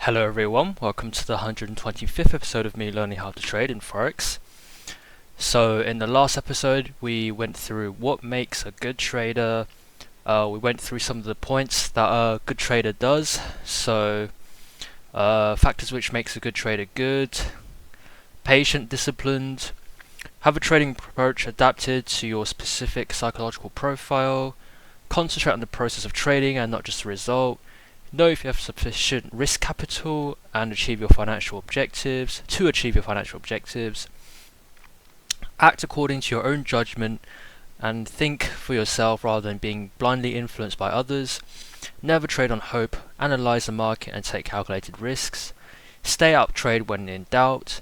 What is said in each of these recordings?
Hello everyone, welcome to the 125th episode of me learning how to trade in Forex. So in the last episode we went through what makes a good trader. We went through some of the points that a good trader does. So factors which makes a good trader good: patient, disciplined, have a trading approach adapted to your specific psychological profile, concentrate on the process of trading and not just the result, know if you have sufficient risk capital and achieve your financial objectives, act according to your own judgment and think for yourself rather than being blindly influenced by others, never trade on hope, analyze the market and take calculated risks, stay out of trade when in doubt,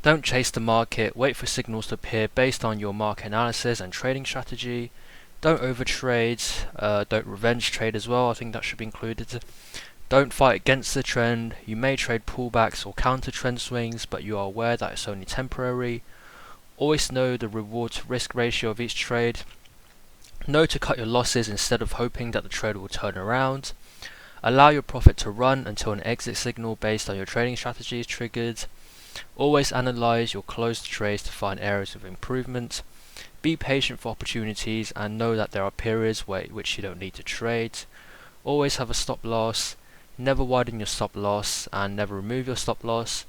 don't chase the market, wait for signals to appear based on your market analysis and trading strategy, don't overtrade, don't revenge trade as well, I think that should be included. Don't fight against the trend. You may trade pullbacks or counter trend swings, but you are aware that it's only temporary. Always know the reward to risk ratio of each trade. Know to cut your losses instead of hoping that the trade will turn around. Allow your profit to run until an exit signal based on your trading strategy is triggered. Always analyze your closed trades to find areas of improvement. Be patient for opportunities and know that there are periods which you don't need to trade. Always have a stop loss. Never widen your stop loss and never remove your stop loss.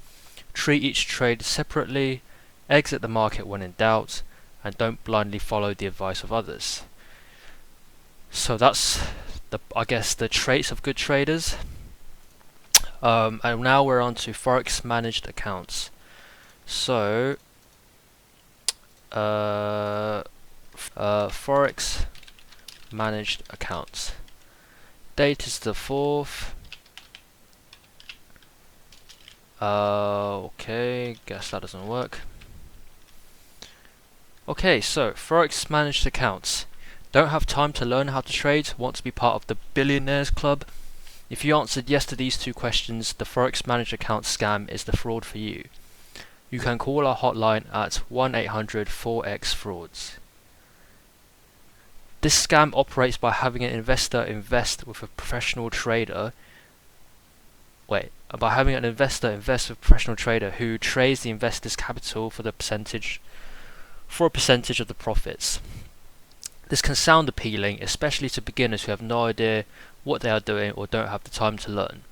Treat each trade separately. Exit the market when in doubt and don't blindly follow the advice of others. So that's the traits of good traders. And now we're on to Forex managed accounts. So Forex managed accounts. Date is the 4th. Okay, guess that doesn't work. Okay, so Forex managed accounts. Don't have time to learn how to trade? Want to be part of the billionaires club? If you answered yes to these two questions, the Forex managed account scam is the fraud for you. You can call our hotline at 1-800-4X-FRAUDS. This scam operates by having an investor invest with a professional trader who trades the investor's capital for a percentage of the profits. This can sound appealing, especially to beginners who have no idea what they are doing or don't have the time to learn.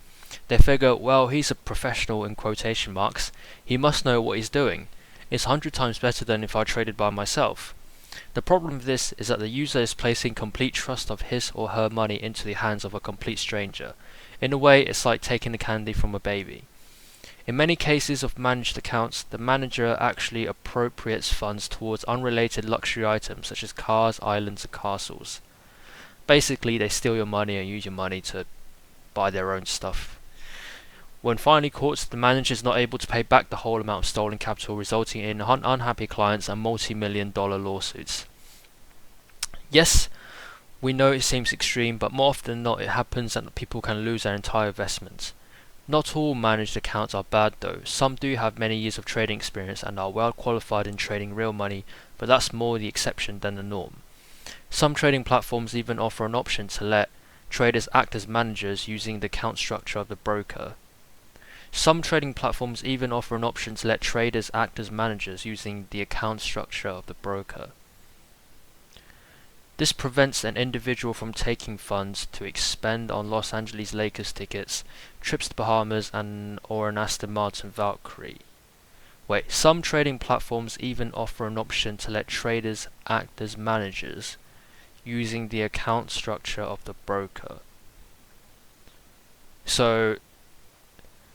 They figure, well, he's a professional in quotation marks, he must know what he's doing. It's 100 times better than if I traded by myself. The problem with this is that the user is placing complete trust of his or her money into the hands of a complete stranger. In a way, it's like taking the candy from a baby. In many cases of managed accounts, the manager actually appropriates funds towards unrelated luxury items such as cars, islands and castles. Basically, they steal your money and use your money to buy their own stuff. When finally caught, the manager is not able to pay back the whole amount of stolen capital, resulting in unhappy clients and multi-million-dollar lawsuits. Yes, we know it seems extreme, but more often than not it happens and people can lose their entire investment. Not all managed accounts are bad though. Some do have many years of trading experience and are well qualified in trading real money, but that's more the exception than the norm. Some trading platforms even offer an option to let traders act as managers using the account structure of the broker. This prevents an individual from taking funds to expend on Los Angeles Lakers tickets, trips to Bahamas, or an Aston Martin Valkyrie. Some trading platforms even offer an option to let traders act as managers using the account structure of the broker. So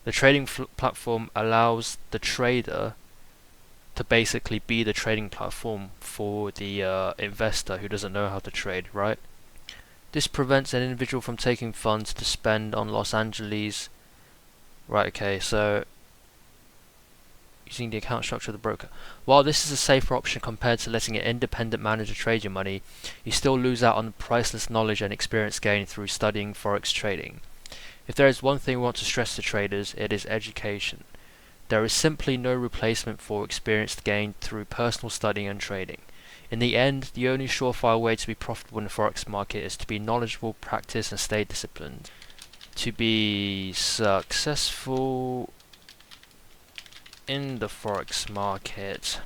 the trading platform allows the trader to basically be the trading platform for the investor who doesn't know how to trade, right? This prevents an individual from taking funds to spend on Los Angeles. Right, okay, so using the account structure of the broker. While this is a safer option compared to letting an independent manager trade your money, you still lose out on the priceless knowledge and experience gained through studying Forex trading. If there is one thing we want to stress to traders, it is education. There is simply no replacement for experience gained through personal studying and trading. In the end, the only surefire way to be profitable in the Forex market is to be knowledgeable, practice and stay disciplined. To be successful in the Forex market,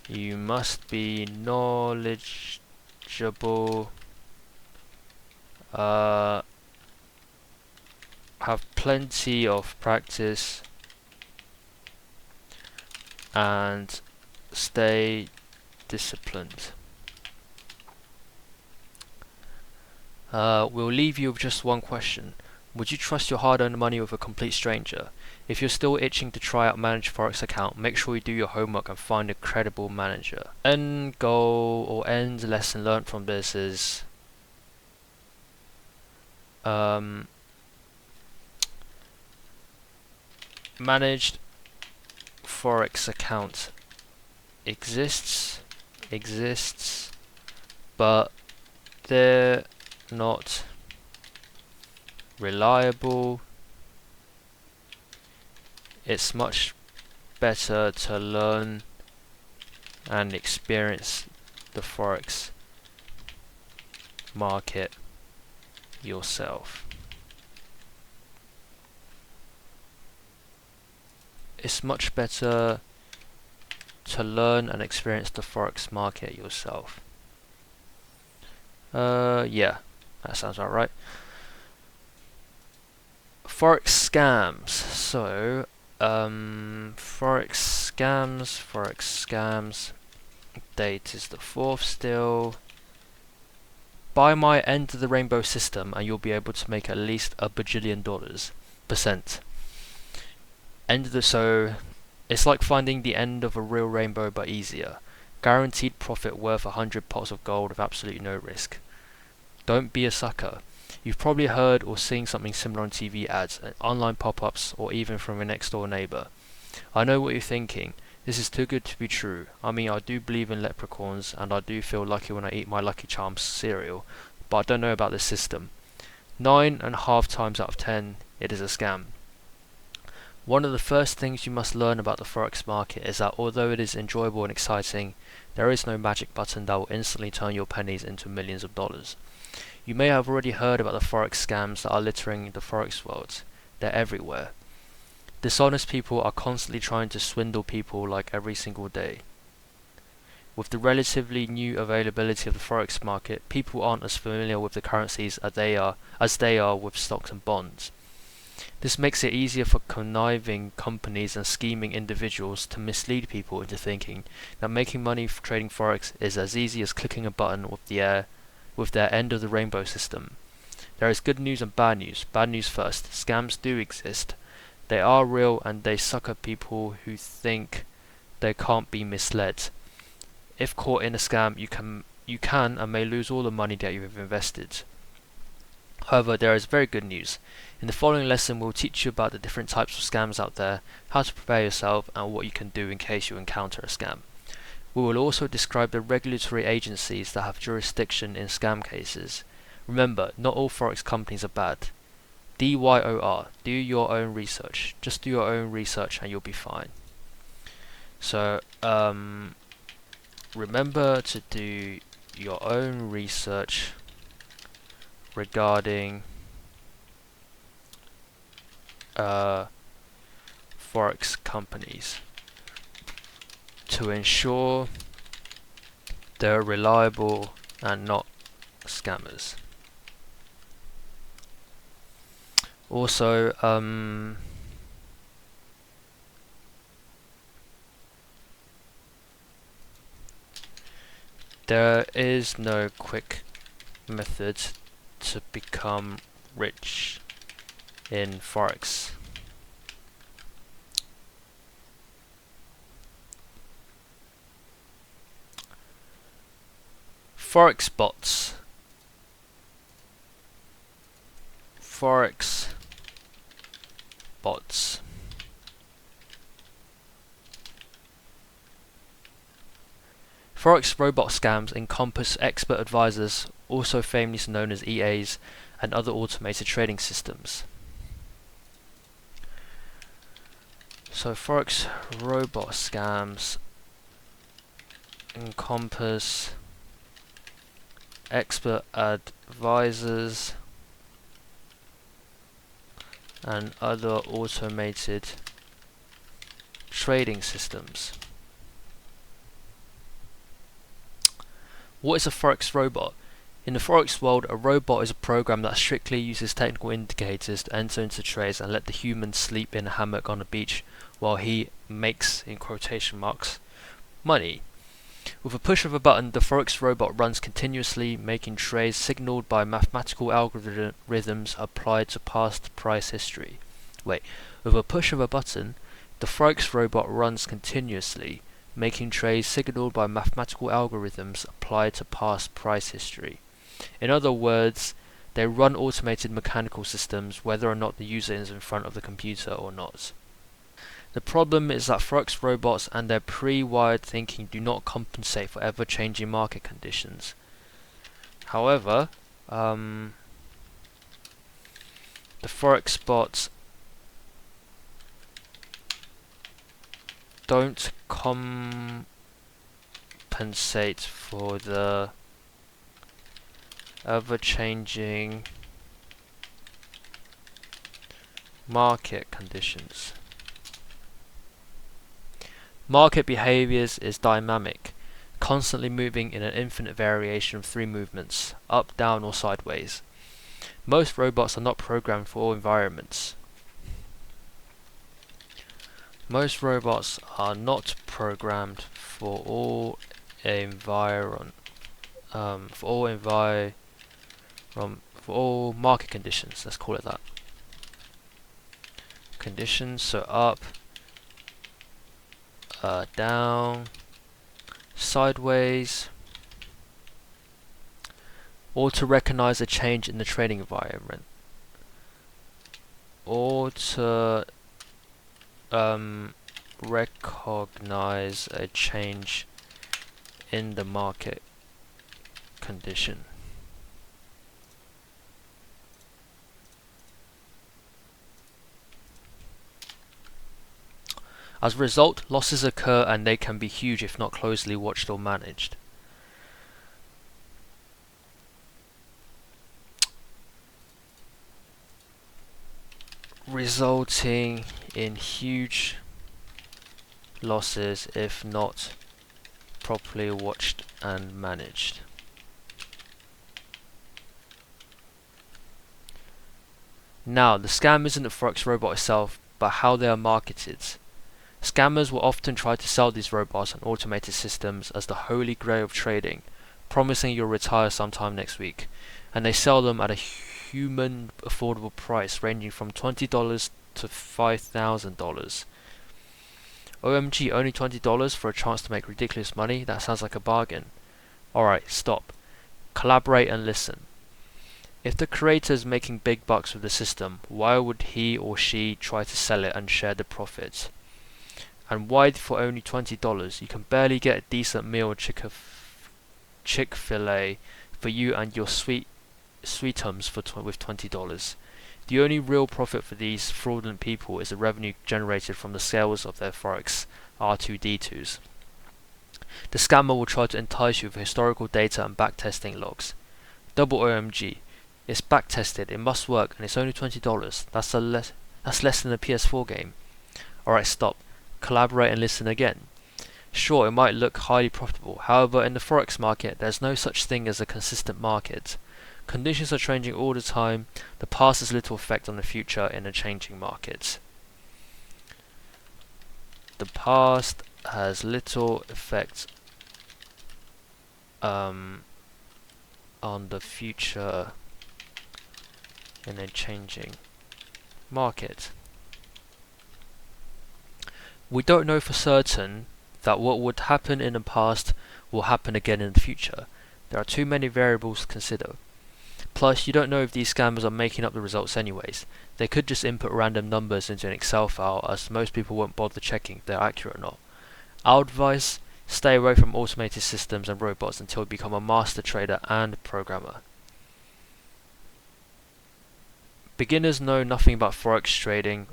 you must be knowledgeable, have plenty of practice, and stay disciplined. We'll leave you with just one question. Would you trust your hard-earned money with a complete stranger? If you're still itching to try out manage Forex account, make sure you do your homework and find a credible manager. End goal or end lesson learned from this is managed Forex account exists, but they're not reliable. It's much better to learn and experience the Forex market yourself. It's much better to learn and experience the Forex market yourself. Yeah, that sounds about right. Forex scams. So, Forex scams. Date is the 4th still. Buy my End of the Rainbow system and you'll be able to make at least $1 bajillion %. So it's like finding the end of a real rainbow but easier. Guaranteed profit worth 100 pots of gold with absolutely no risk. Don't be a sucker. You've probably heard or seen something similar on TV ads, online pop-ups, or even from a next door neighbour. I know what you're thinking. This is too good to be true. I mean, I do believe in leprechauns, and I do feel lucky when I eat my Lucky Charms cereal, but I don't know about this system. 9.5 times out of 10, it is a scam. One of the first things you must learn about the Forex market is that although it is enjoyable and exciting, there is no magic button that will instantly turn your pennies into millions of dollars. You may have already heard about the Forex scams that are littering the Forex world. They're everywhere. Dishonest people are constantly trying to swindle people like every single day. With the relatively new availability of the Forex market, people aren't as familiar with the currencies as they are with stocks and bonds. This makes it easier for conniving companies and scheming individuals to mislead people into thinking that making money trading Forex is as easy as clicking a button with their End of the Rainbow system. There is good news and bad news. Bad news first. Scams do exist. They are real and they sucker people who think they can't be misled. If caught in a scam, you can and may lose all the money that you have invested. However, there is very good news. In the following lesson, we'll teach you about the different types of scams out there, how to prepare yourself, and what you can do in case you encounter a scam. We will also describe the regulatory agencies that have jurisdiction in scam cases. Remember, not all Forex companies are bad. DYOR, do your own research. Just do your own research and you'll be fine. So, remember to do your own research regarding Forex companies to ensure they're reliable and not scammers. Also, there is no quick method to become rich in Forex. Forex bots. Forex bots. Forex robot scams encompass expert advisors, also famously known as EAs, and other automated trading systems. So Forex robot scams encompass expert advisors, and other automated trading systems. What is a Forex robot? In the Forex world, a robot is a program that strictly uses technical indicators to enter into trades and let the human sleep in a hammock on a beach while he makes, in quotation marks, money. With a push of a button, the Forex robot runs continuously, making trades signaled by mathematical algorithms applied to past price history. With a push of a button, the Forex robot runs continuously, making trades signaled by mathematical algorithms applied to past price history. In other words, they run automated mechanical systems whether or not the user is in front of the computer or not. The problem is that Forex robots and their pre-wired thinking do not compensate for ever-changing market conditions. However, the Forex bots don't compensate for the ever-changing market conditions. Market behaviors is dynamic, constantly moving in an infinite variation of three movements, up, down, or sideways. Most robots are not programmed for all environments. Most robots are not programmed for all market conditions. Let's call it that. Conditions, so up, down, sideways, or to recognize a change in the trading environment, or to recognize a change in the market condition. As a result, losses occur and they can be huge if not closely watched or managed. Resulting in huge losses if not properly watched and managed. Now, the scam isn't the Forex robot itself, but how they are marketed. Scammers will often try to sell these robots and automated systems as the holy grail of trading, promising you'll retire sometime next week, and they sell them at a human affordable price ranging from $20 to $5,000. OMG, only $20 for a chance to make ridiculous money? That sounds like a bargain. Alright, stop. Collaborate and listen. If the creator is making big bucks with the system, why would he or she try to sell it and share the profits? And why for only $20? You can barely get a decent meal at Chick-fil-A for you and your sweetums with $20. The only real profit for these fraudulent people is the revenue generated from the sales of their Forex R2D2s. The scammer will try to entice you with historical data and backtesting logs. Double OMG. It's backtested, it must work, and it's only $20. That's less than a PS4 game. Alright, stop. Collaborate and listen again. Sure, it might look highly profitable. However, in the Forex market, there's no such thing as a consistent market. Conditions are changing all the time. The past has little effect on the future in a changing market. The past has little effect on the future in a changing market. We don't know for certain that what would happen in the past will happen again in the future. There are too many variables to consider. Plus, you don't know if these scammers are making up the results anyways. They could just input random numbers into an Excel file, as most people won't bother checking if they're accurate or not. Our advice: stay away from automated systems and robots until you become a master trader and programmer. Beginners know nothing about Forex trading.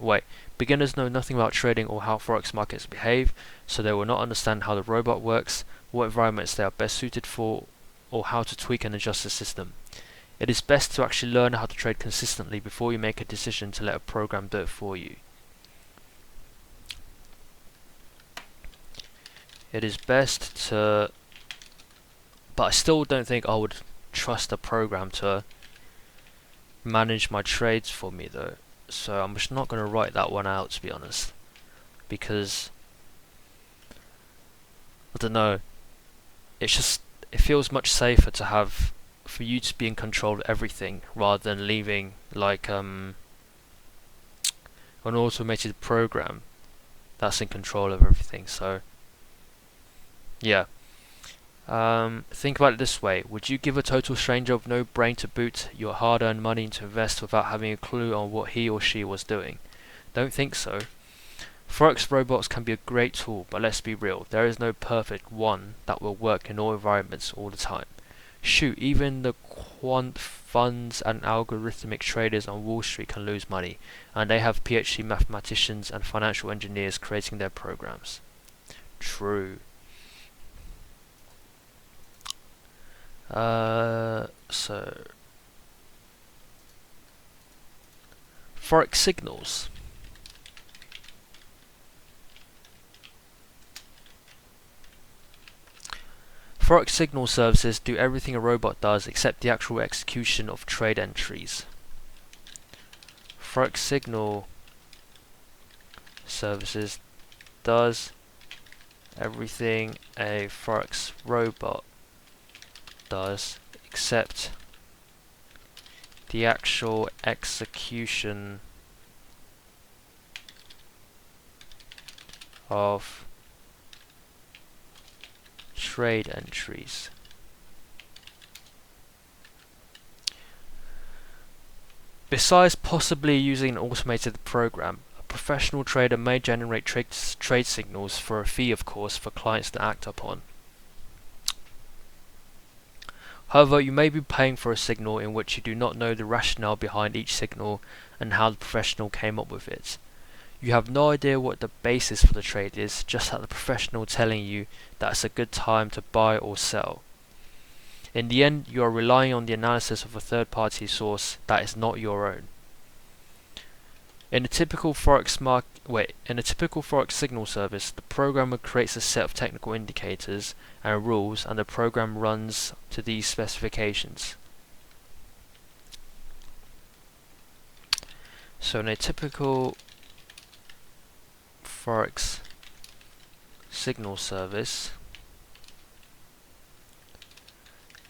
Beginners know nothing about trading or how Forex markets behave, so they will not understand how the robot works, what environments they are best suited for, or how to tweak and adjust the system. It is best to actually learn how to trade consistently before you make a decision to let a program do it for you. It is best to, but I still don't think I would trust a program to manage my trades for me though. So I'm just not going to write that one out, to be honest, because I don't know. It feels much safer to have, for you to be in control of everything rather than leaving like an automated program that's in control of everything. So yeah. Think about it this way. Would you give a total stranger with no brain to boot your hard-earned money to invest without having a clue on what he or she was doing? Don't think so. Forex robots can be a great tool, but let's be real, there is no perfect one that will work in all environments all the time. Shoot, even the quant funds and algorithmic traders on Wall Street can lose money, and they have PhD mathematicians and financial engineers creating their programs. True. So Forex signals. Forex signal services do everything a robot does except the actual execution of trade entries. Forex signal services does everything a Forex robot does except the actual execution of trade entries. Besides possibly using an automated program, a professional trader may generate trade signals for a fee, of course, for clients to act upon. However, you may be paying for a signal in which you do not know the rationale behind each signal and how the professional came up with it. You have no idea what the basis for the trade is, just that the professional telling you that it's a good time to buy or sell. In the end, you are relying on the analysis of a third-party source that is not your own. In a typical Forex signal service, the programmer creates a set of technical indicators and rules, and the program runs to these specifications. So in a typical Forex signal service,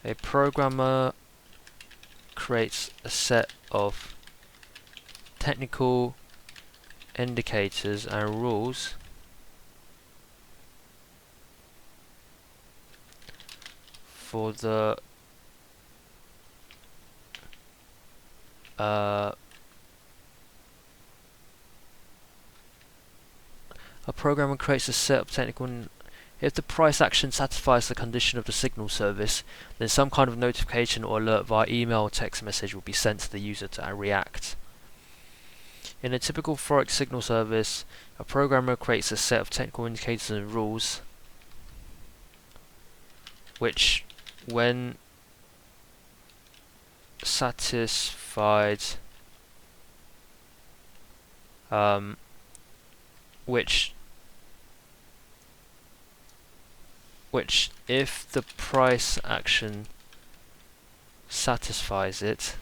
a programmer creates a set of technical indicators and rules for the a programmer creates a set of technical. If the price action satisfies the condition of the signal service, then some kind of notification or alert via email or text message will be sent to the user to react. In a typical Forex signal service, a programmer creates a set of technical indicators and rules which, when satisfied, which if the price action satisfies it,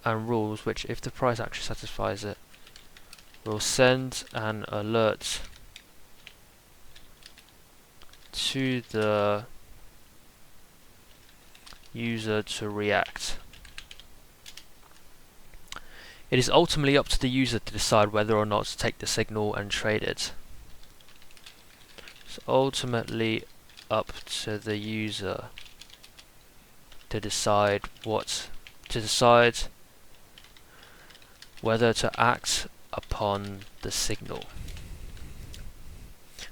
and rules which, if the price action satisfies it, will send an alert to the user to react. It is ultimately up to the user to decide whether or not to take the signal and trade it. It's ultimately up to the user to decide whether to act upon the signal.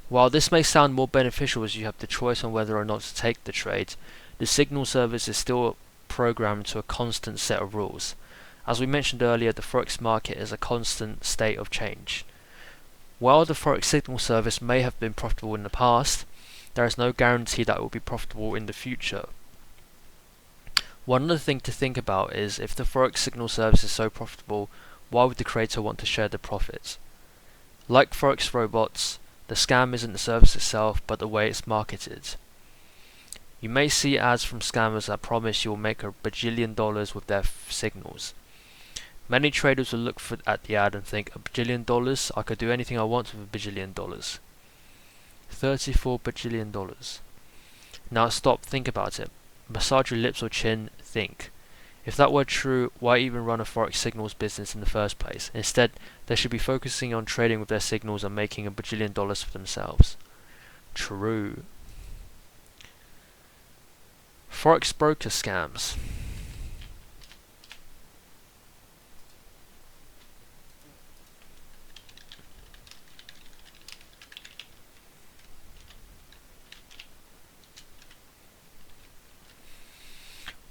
While this may sound more beneficial as you have the choice on whether or not to take the trade, the signal service is still programmed to a constant set of rules. As we mentioned earlier, the Forex market is a constant state of change. While the Forex signal service may have been profitable in the past, there is no guarantee that it will be profitable in the future. One other thing to think about is if the Forex signal service is so profitable, why would the creator want to share the profits? Like Forex robots, the scam isn't the service itself, but the way it's marketed. You may see ads from scammers that promise you will make $1 bajillion with their signals. Many traders will look at the ad and think, $1 bajillion? I could do anything I want with $1 bajillion. $34 bajillion. Now stop, think about it. Massage your lips or chin, think. If that were true, why even run a Forex signals business in the first place? Instead, they should be focusing on trading with their signals and making $1 bajillion for themselves. True. Forex broker scams.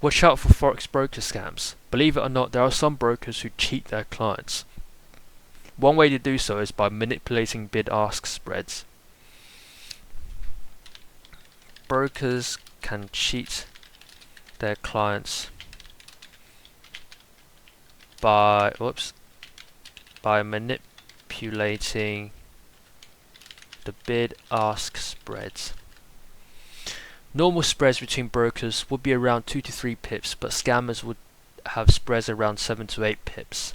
Watch out for Forex broker scams. Believe it or not, there are some brokers who cheat their clients. One way to do so is by manipulating bid-ask spreads. Brokers can cheat their clients by manipulating the bid-ask spreads. Normal spreads between brokers would be around 2 to 3 pips, but scammers would have spreads around 7 to 8 pips.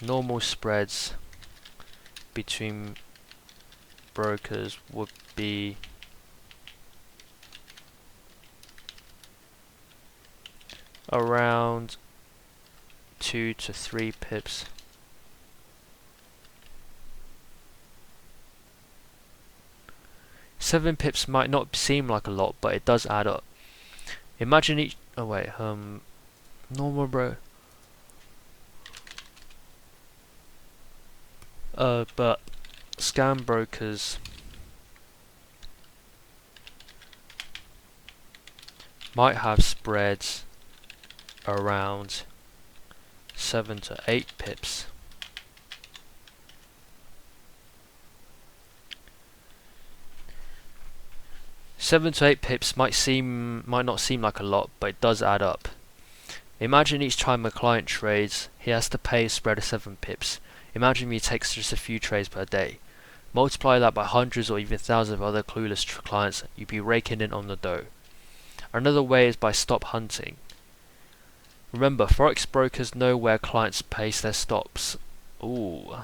Normal spreads between brokers would be around 2 to 3 pips. Seven pips might not seem like a lot, but it does add up. Imagine each. Oh wait, normal but scam brokers might have spreads around 7 to 8 pips. Seven to 8 pips might not seem like a lot, but it does add up. Imagine each time a client trades, he has to pay a spread of 7 pips. Imagine he takes just a few trades per day. Multiply that by hundreds or even thousands of other clueless clients, you'd be raking in on the dough. Another way is by stop hunting. Remember, Forex brokers know where clients place their stops. Ooh.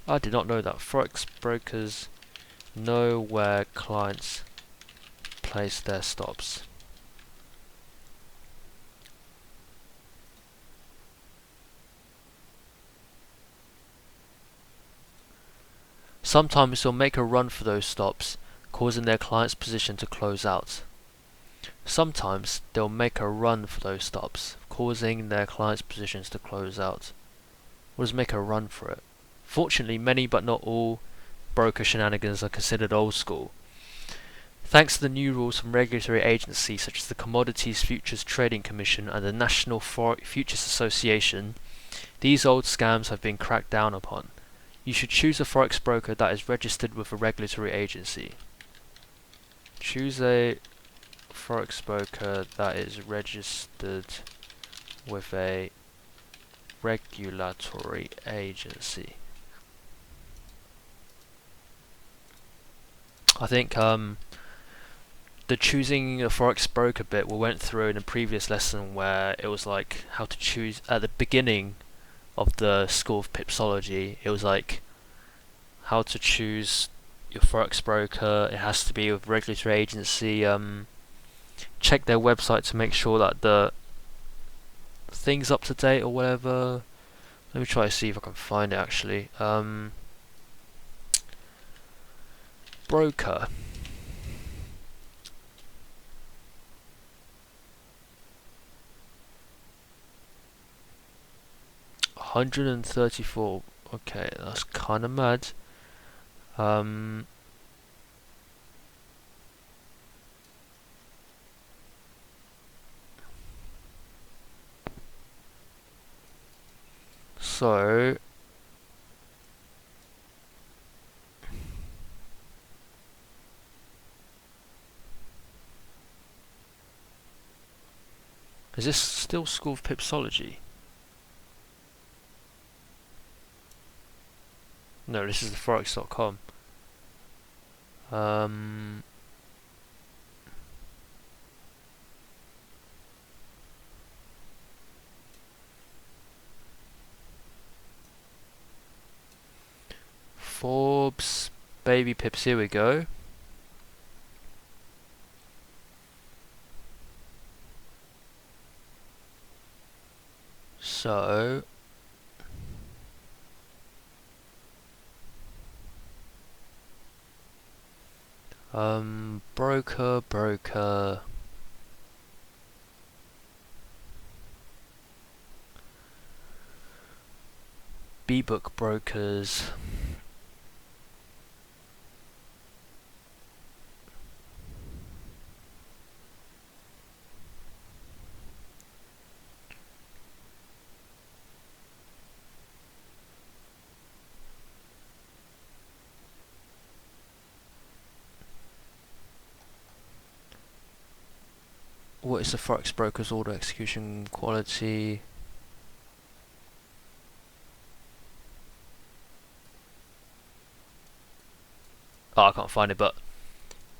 I did not know that. Forex brokers know where clients place their stops. Sometimes they'll make a run for those stops, causing their client's position to close out. Sometimes they'll make a run for those stops, causing their client's positions to close out. What does make a run for it? Fortunately, many but not all broker shenanigans are considered old school. Thanks to the new rules from regulatory agencies such as the Commodities Futures Trading Commission and the National Futures Association, these old scams have been cracked down upon. You should choose a Forex broker that is registered with a regulatory agency. Choose a Forex broker that is registered with a regulatory agency. I think the choosing a Forex broker bit we went through in a previous lesson where it was like how to choose at the beginning of the school of Pipsology. It was like how to choose your Forex broker. It has to be with regulatory agency. Check their website to make sure that the thing's up to date or whatever. Let me try to see if I can find it actually. Broker. $134. Okay, that's kind of mad. So Is this still School of Pipsology? No, this is the Forex.com. Forbes, baby pips, here we go. So, broker. B-book brokers. What is the Forex broker's order execution quality? Oh, I can't find it, but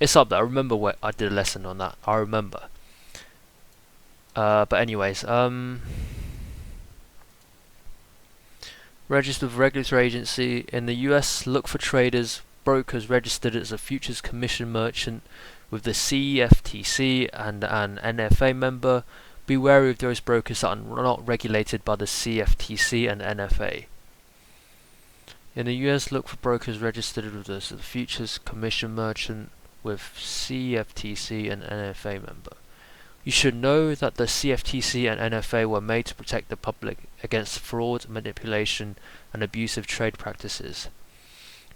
it's up there. I remember where I did a lesson on that. I remember. But anyways, registered with regulatory agency in the US. Look for traders, brokers registered as a futures commission merchant with the CFTC and an NFA member. Be wary of those brokers that are not regulated by the CFTC and NFA. In the US, look for brokers registered with the futures commission merchant with CFTC and NFA member. You should know that the CFTC and NFA were made to protect the public against fraud, manipulation, and abusive trade practices.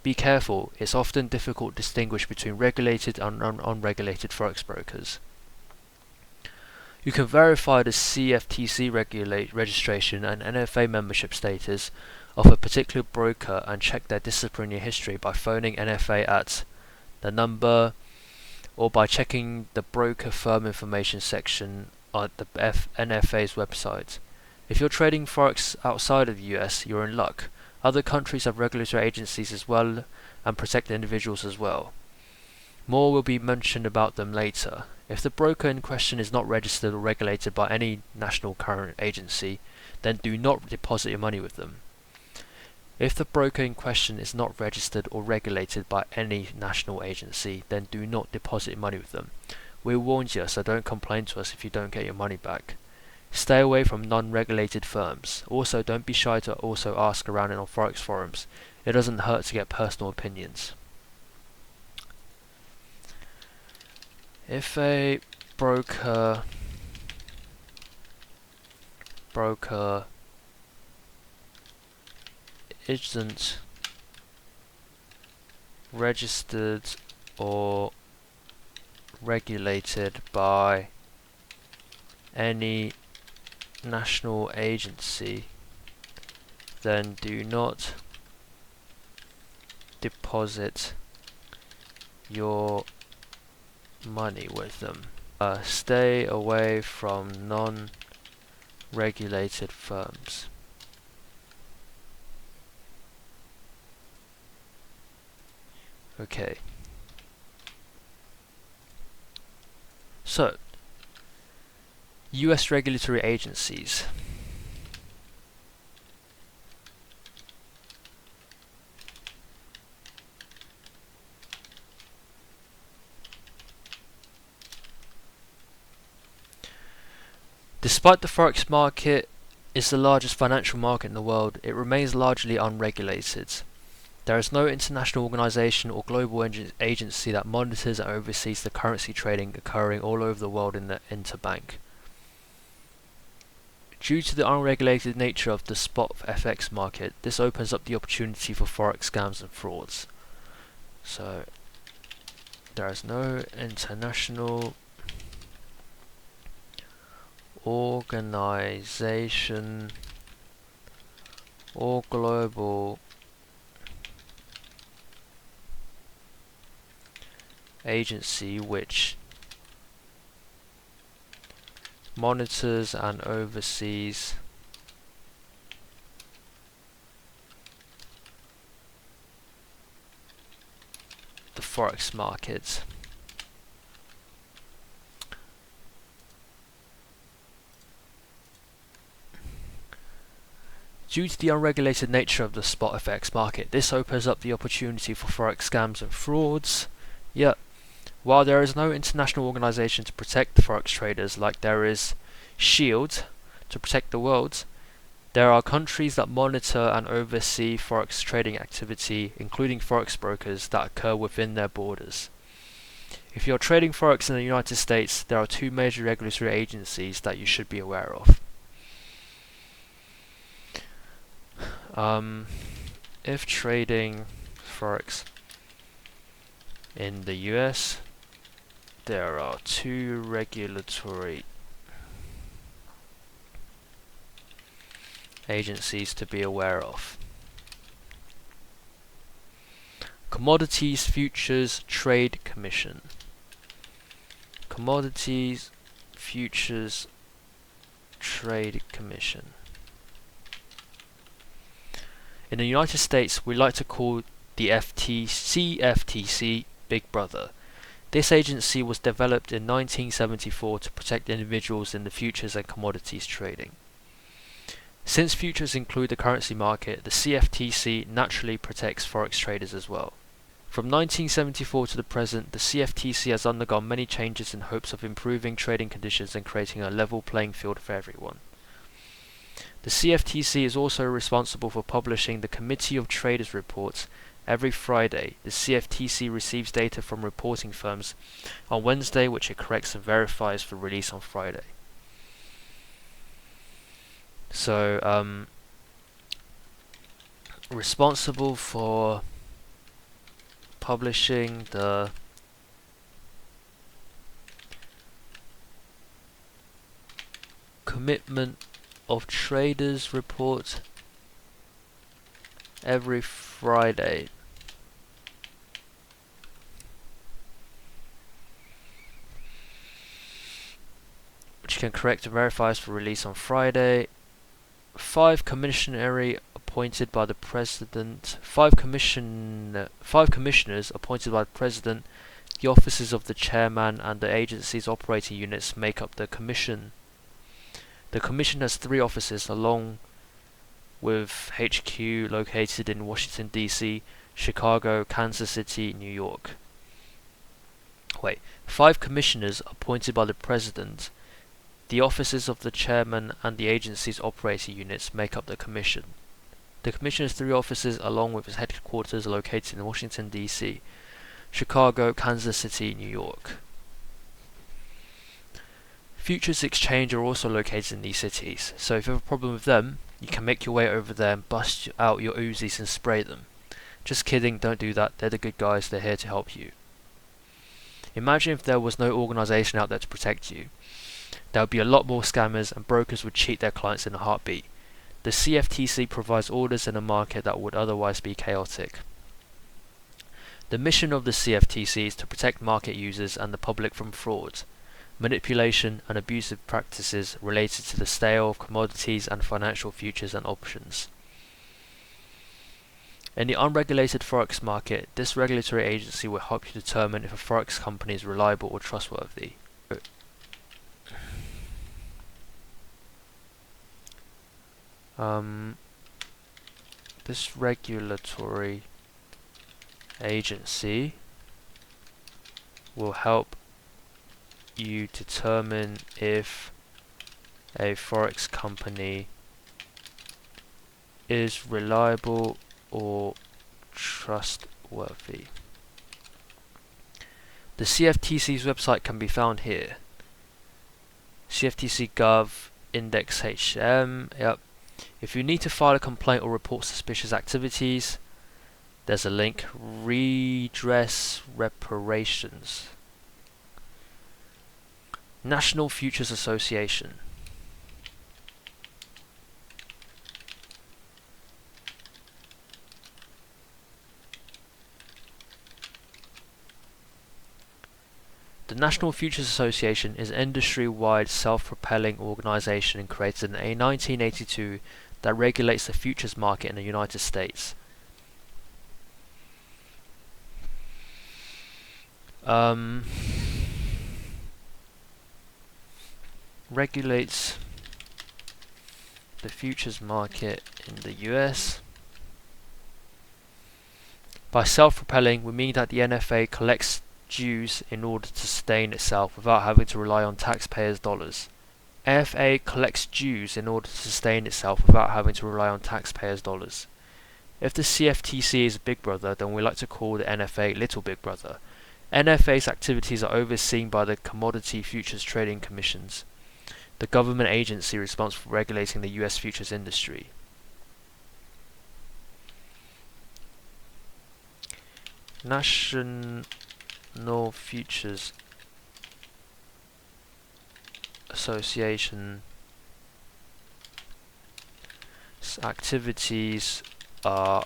Be careful, it's often difficult to distinguish between regulated and unregulated Forex brokers. You can verify the CFTC registration and NFA membership status of a particular broker and check their disciplinary history by phoning NFA at the number or by checking the broker firm information section on the NFA's website. If you're trading Forex outside of the US, you're in luck. Other countries have regulatory agencies as well and protect individuals as well. More will be mentioned about them later. If the broker in question is not registered or regulated by any national current agency, then do not deposit your money with them. If the broker in question is not registered or regulated by any national agency, then do not deposit your money with them. We warned you, so don't complain to us if you don't get your money back. Stay away from non-regulated firms. Also, don't be shy to also ask around on Forex forums. It doesn't hurt to get personal opinions. If a broker isn't registered or regulated by any national agency, then do not deposit your money with them. Stay away from non-regulated firms. Okay. So, US regulatory agencies. Despite the Forex market is the largest financial market in the world, it remains largely unregulated. There is no international organization or global agency that monitors and oversees the currency trading occurring all over the world in the interbank. Due to the unregulated nature of the spot FX market, this opens up the opportunity for Forex scams and frauds. So, there is no international organization or global agency which monitors and oversees the Forex market. Due to the unregulated nature of the spot FX market, this opens up the opportunity for Forex scams and frauds. Yet, while there is no international organization to protect the Forex traders like there is SHIELD to protect the world, there are countries that monitor and oversee Forex trading activity, including Forex brokers that occur within their borders. If you're trading Forex in the United States, there are two major regulatory agencies that you should be aware of. If trading Forex in the US, there are two regulatory agencies to be aware of. Commodities Futures Trade Commission. Commodities Futures Trade Commission. In the United States, we like to call the CFTC Big Brother. This agency was developed in 1974 to protect individuals in the futures and commodities trading. Since futures include the currency market, the CFTC naturally protects Forex traders as well. From 1974 to the present, the CFTC has undergone many changes in hopes of improving trading conditions and creating a level playing field for everyone. The CFTC is also responsible for publishing the Committee of Traders reports. Every Friday, the CFTC receives data from reporting firms on Wednesday, which it corrects and verifies for release on Friday. So, responsible for publishing the Commitment of Traders report every Friday. Which can correct and verifies for release on Friday. 5 commissioners appointed by the President. 5 commissioners appointed by the President. The offices of the Chairman and the agency's operating units make up the Commission. The Commission has 3 offices along with HQ located in Washington, D.C., Chicago, Kansas City, New York. 5 commissioners appointed by the President. The offices of the Chairman and the agency's operating units make up the Commission. The Commission has 3 offices along with its headquarters located in Washington, D.C., Chicago, Kansas City, New York. Futures exchange are also located in these cities, so if you have a problem with them, you can make your way over there and bust out your Uzis and spray them. Just kidding, don't do that, they're the good guys, they're here to help you. Imagine if there was no organisation out there to protect you. There would be a lot more scammers and brokers would cheat their clients in a heartbeat. The CFTC provides orders in a market that would otherwise be chaotic. The mission of the CFTC is to protect market users and the public from fraud, manipulation and abusive practices related to the sale of commodities and financial futures and options. In the unregulated Forex market, this regulatory agency will help you determine if a Forex company is reliable or trustworthy. This regulatory agency will help you determine if a Forex company is reliable or trustworthy. The CFTC's website can be found here. CFTC Gov Index HM. Yep. If you need to file a complaint or report suspicious activities, there's a link. Redress reparations. National Futures Association. The National Futures Association is an industry-wide self-propelling organization created in 1982 that regulates the futures market in the United States. Regulates the futures market in the US. By self-propelling, we mean that the NFA collects dues in order to sustain itself without having to rely on taxpayers' dollars. NFA collects dues in order to sustain itself without having to rely on taxpayers' dollars. If the CFTC is big brother, then we like to call the NFA little big brother. NFA's activities are overseen by the Commodity Futures Trading Commissions, the government agency responsible for regulating the US futures industry. National Futures Association activities are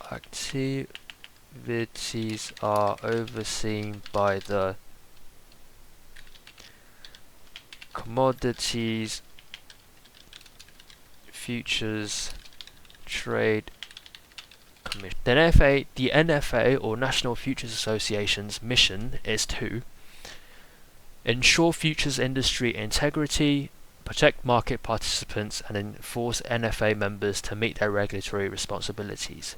overseen by the Commodities Futures Trade Commission. The NFA or National Futures Association's mission is to ensure futures industry integrity, protect market participants, and enforce NFA members to meet their regulatory responsibilities.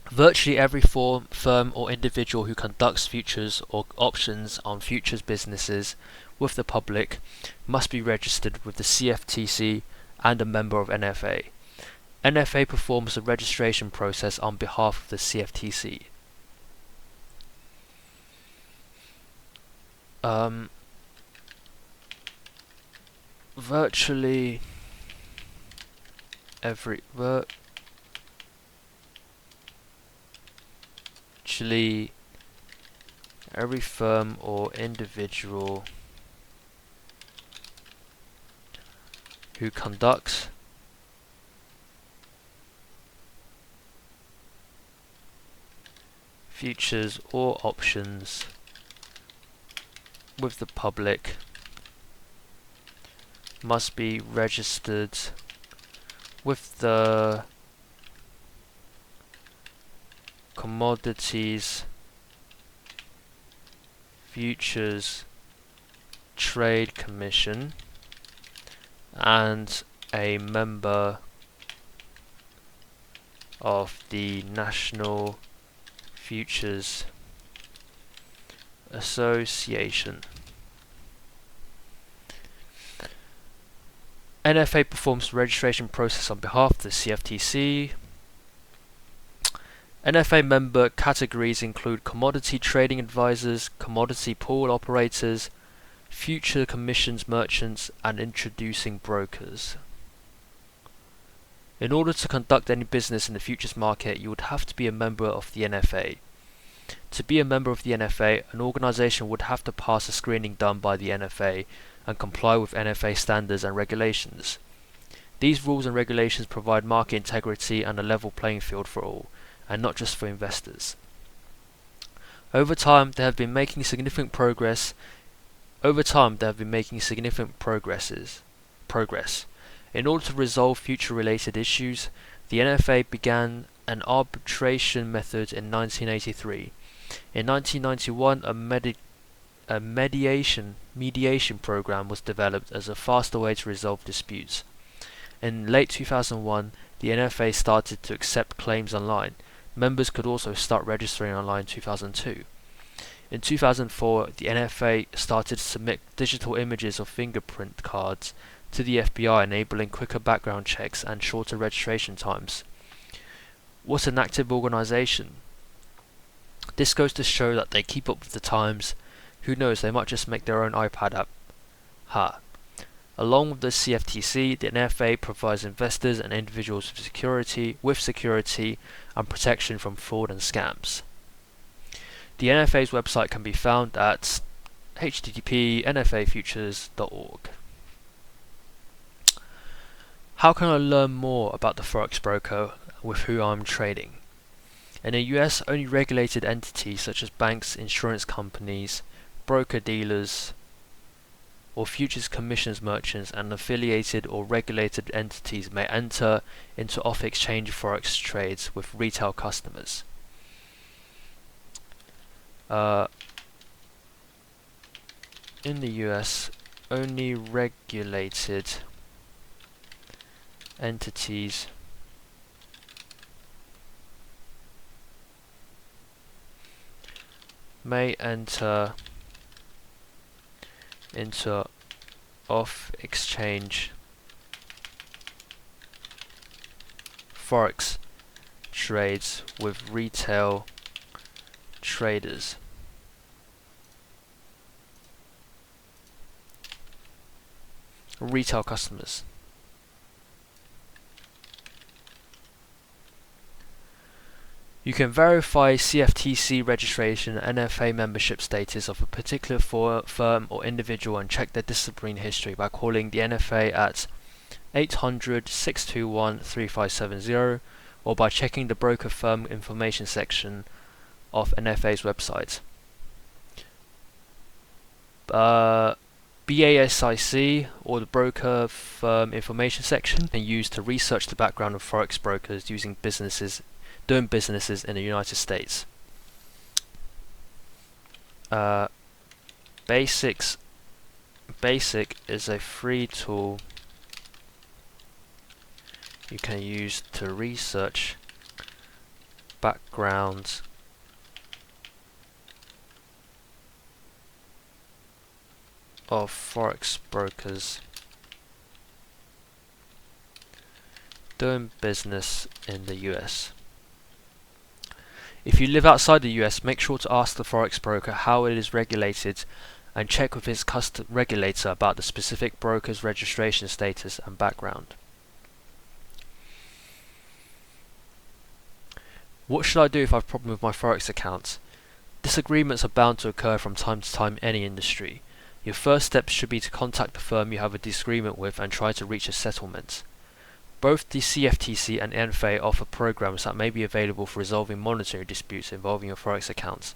Virtually every firm or individual who conducts futures or options on futures businesses with the public must be registered with the CFTC and a member of NFA. NFA performs the registration process on behalf of the CFTC. Virtually every firm or individual who conducts futures or options with the public must be registered with the Commodities Futures Trade Commission and a member of the National Futures Association. NFA performs the registration process on behalf of the CFTC. NFA member categories include commodity trading advisors, commodity pool operators, future commissions merchants, and introducing brokers. In order to conduct any business in the futures market, you would have to be a member of the NFA. To be a member of the NFA, an organization would have to pass a screening done by the NFA and comply with NFA standards and regulations. These rules and regulations provide market integrity and a level playing field for all, and not just for investors. Over time, they have been making significant progress. In order to resolve future-related issues, the NFA began an arbitration method in 1983. In 1991, a mediation program was developed as a faster way to resolve disputes. In late 2001, the NFA started to accept claims online. Members could also start registering online in 2002. In 2004, the NFA started to submit digital images of fingerprint cards to the FBI, enabling quicker background checks and shorter registration times. What's an active organization? This goes to show that they keep up with the times. Who knows, they might just make their own iPad app. Along with the CFTC, the NFA provides investors and individuals with security and protection from fraud and scams. The NFA's website can be found at http://nfafutures.org. How can I learn more about the Forex broker with who I'm trading? In the US, only regulated entities such as banks, insurance companies, broker-dealers, or futures commissions merchants and affiliated or regulated entities may enter into off-exchange forex trades with retail customers. In the US, only regulated entities may enter into off-exchange forex trades with retail traders. Retail customers. You can verify CFTC registration and NFA membership status of a particular firm or individual and check their discipline history by calling the NFA at 800-621-3570 or by checking the broker firm information section of NFA's website. BASIC, or the broker firm information section, can use to research the background of forex brokers doing businesses in the United States. Basic is a free tool you can use to research backgrounds of forex brokers doing business in the US. If you live outside the US, make sure to ask the forex broker how it is regulated and check with its regulator about the specific broker's registration status and background. What should I do if I have a problem with my forex account? Disagreements are bound to occur from time to time in any industry. Your first step should be to contact the firm you have a disagreement with and try to reach a settlement. Both the CFTC and NFA offer programs that may be available for resolving monetary disputes involving your forex accounts.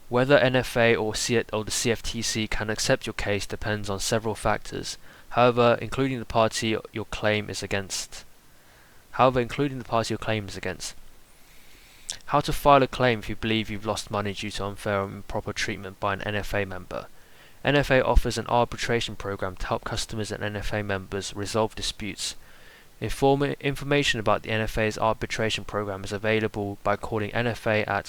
Whether NFA or the CFTC can accept your case depends on several factors, however, including the party your claim is against. How to file a claim if you believe you've lost money due to unfair or improper treatment by an NFA member. NFA offers an arbitration program to help customers and NFA members resolve disputes. Information about the NFA's arbitration program is available by calling NFA at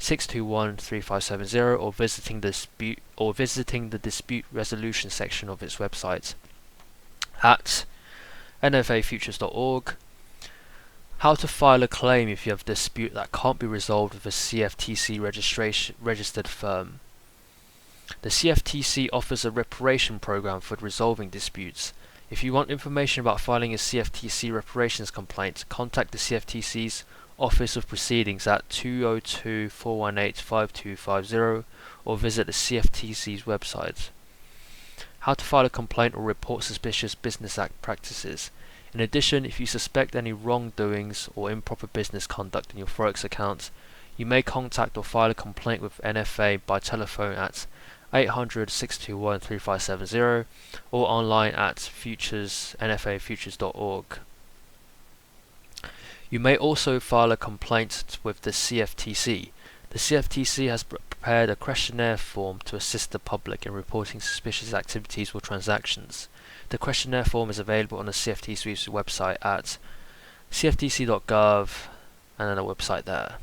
800-621-3570 or visiting the dispute resolution section of its website at nfafutures.org. How to file a claim if you have a dispute that can't be resolved with a CFTC registered firm. The CFTC offers a reparation program for resolving disputes. If you want information about filing a CFTC reparations complaint, contact the CFTC's Office of Proceedings at 202-418-5250 or visit the CFTC's website. How to file a complaint or report suspicious business practices. In addition, if you suspect any wrongdoings or improper business conduct in your Forex account, you may contact or file a complaint with NFA by telephone at 800-621-3570 or online at nfafutures.org. You may also file a complaint with the CFTC. The CFTC has prepared a questionnaire form to assist the public in reporting suspicious activities or transactions. The questionnaire form is available on the CFTC's website at cftc.gov and then a website there.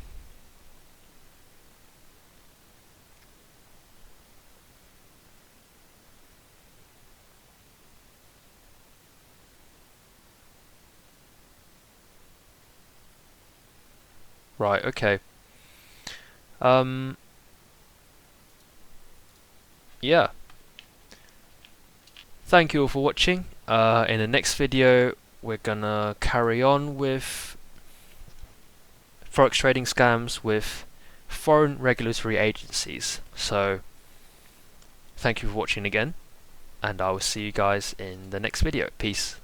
Right, okay. Yeah. Thank you all for watching. In the next video, we're gonna carry on with Forex trading scams with foreign regulatory agencies. So, thank you for watching again, and I will see you guys in the next video. Peace.